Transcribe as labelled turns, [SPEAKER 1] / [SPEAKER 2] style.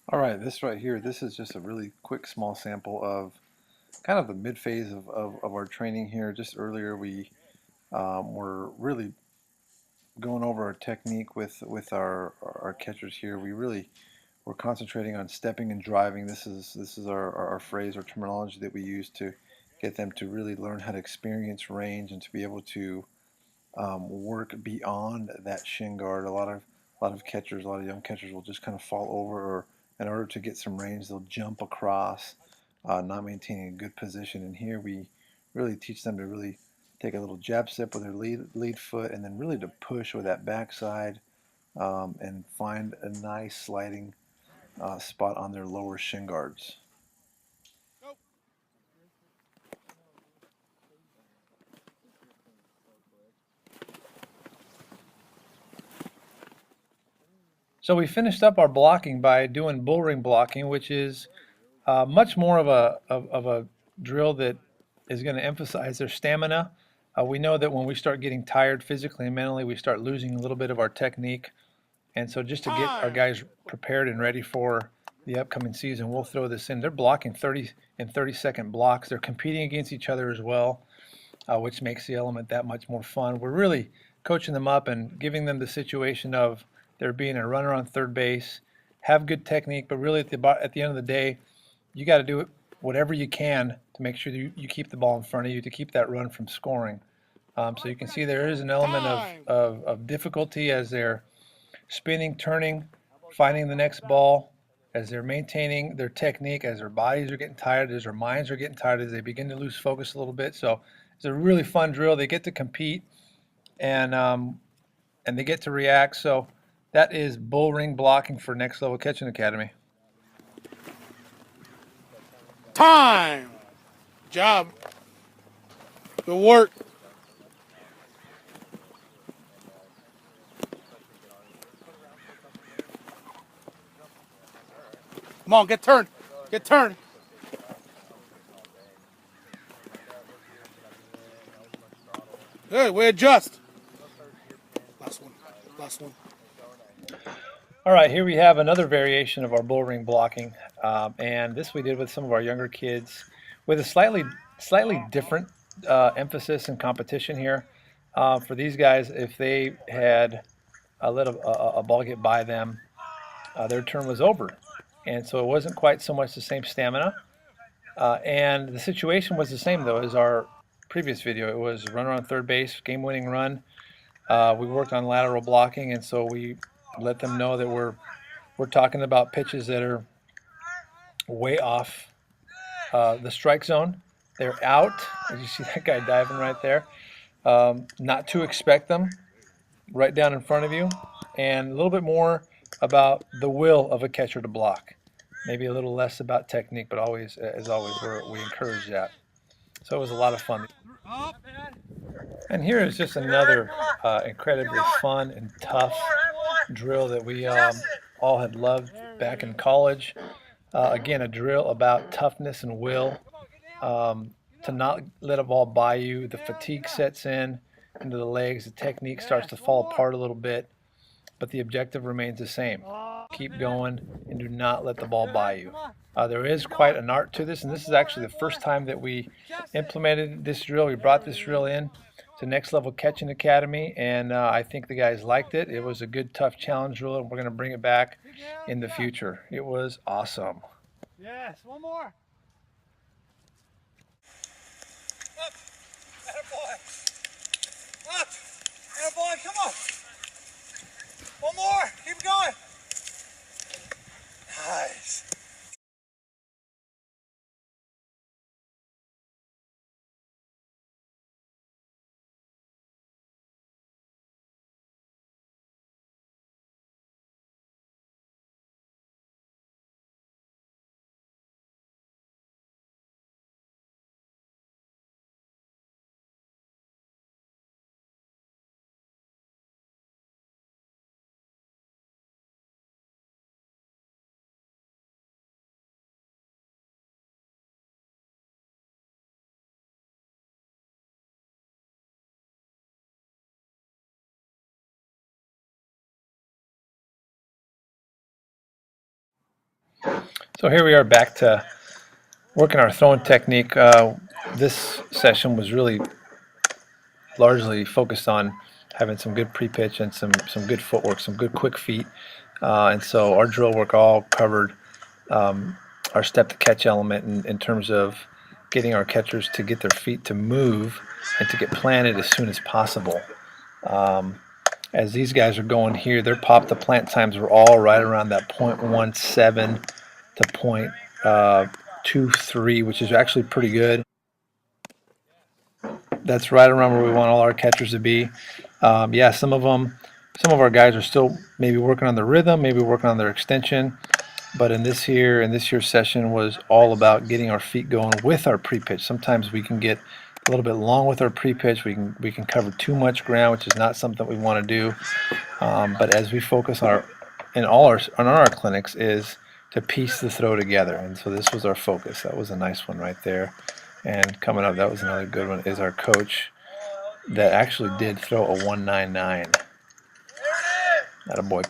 [SPEAKER 1] All right, this right here, this is just a really quick small sample of kind of the mid phase of our training here. Just earlier we were really going over our technique with our catchers here. We really were concentrating on stepping and driving. This is our phrase or terminology that we use to get them to really learn how to experience range and to be able to work beyond that shin guard. A lot of catchers, a lot of young catchers will just kind of fall over, or in order to get some range, they'll jump across, not maintaining a good position. And here we really teach them to really take a little jab step with their lead foot, and then really to push with that backside and find a nice sliding spot on their lower shin guards. So we finished up our blocking by doing bull ring blocking, which is much more of a drill that is going to emphasize their stamina. We know that when we start getting tired physically and mentally, we start losing a little bit of our technique. And so just to get our guys prepared and ready for the upcoming season, we'll throw this in. They're blocking 30 and 30-second blocks. They're competing against each other as well, which makes the element that much more fun. We're really coaching them up and giving them the situation of there being a runner on third base, have good technique, but really at the end of the day, you got to do it whatever you can to make sure you keep the ball in front of you to keep that run from scoring. So you can see there is an element of difficulty as they're spinning, turning, finding the next ball, as they're maintaining their technique, as their bodies are getting tired, as their minds are getting tired, as they begin to lose focus a little bit. So it's a really fun drill. They get to compete and they get to react. So that is bull ring blocking for Next Level Catching Academy.
[SPEAKER 2] Time. Job. Good work. Come on, get turned. Get turned. Good, we adjust. Last one. Last one.
[SPEAKER 1] All right, here we have another variation of our bull ring blocking, and this we did with some of our younger kids with a slightly different emphasis and competition here. For these guys, if they had let a ball get by them, their turn was over, and so it wasn't quite so much the same stamina. And the situation was the same though as our previous video. It was runner on third base, game-winning run. We worked on lateral blocking, and so we let them know that we're talking about pitches that are way off the strike zone. They're out. As you see that guy diving right there. Not to expect them right down in front of you, and a little bit more about the will of a catcher to block. Maybe a little less about technique, but always, as always, we encourage that. So it was a lot of fun. And here is just another incredibly fun and tough drill that we all had loved back in college. Again, a drill about toughness and will, to not let a ball by you. The fatigue sets in into the legs. The technique starts to fall apart a little bit, but the objective remains the same. Keep going and do not let the ball by you. There is quite an art to this, and this is actually the first time that we implemented this drill. We brought this drill in to Next Level Catching Academy, and I think the guys liked it. It was a good, tough challenge drill, and we're going to bring it back in the future. It was awesome.
[SPEAKER 2] Yes, one more. Up. Attaboy. Up. Attaboy, come on. One more. Keep going. Nice.
[SPEAKER 1] So here we are back to working our throwing technique. This session was really largely focused on having some good pre-pitch and some good footwork, some good quick feet. And so our drill work all covered our step to catch element in terms of getting our catchers to get their feet to move and to get planted as soon as possible. As these guys are going here, their pop to plant times were all right around that 0.17 to 0.23, which is actually pretty good. That's right around where we want all our catchers to be. Yeah, some of our guys are still maybe working on their rhythm, maybe working on their extension. But in this year's session was all about getting our feet going with our pre-pitch. Sometimes we can get a little bit long with our pre-pitch. We can cover too much ground, which is not something we want to do. But as we focus on our clinics is to piece the throw together, and so this was our focus. That was a nice one right there. And coming up, that was another good one. Is our coach that actually did throw a 199. That a boy.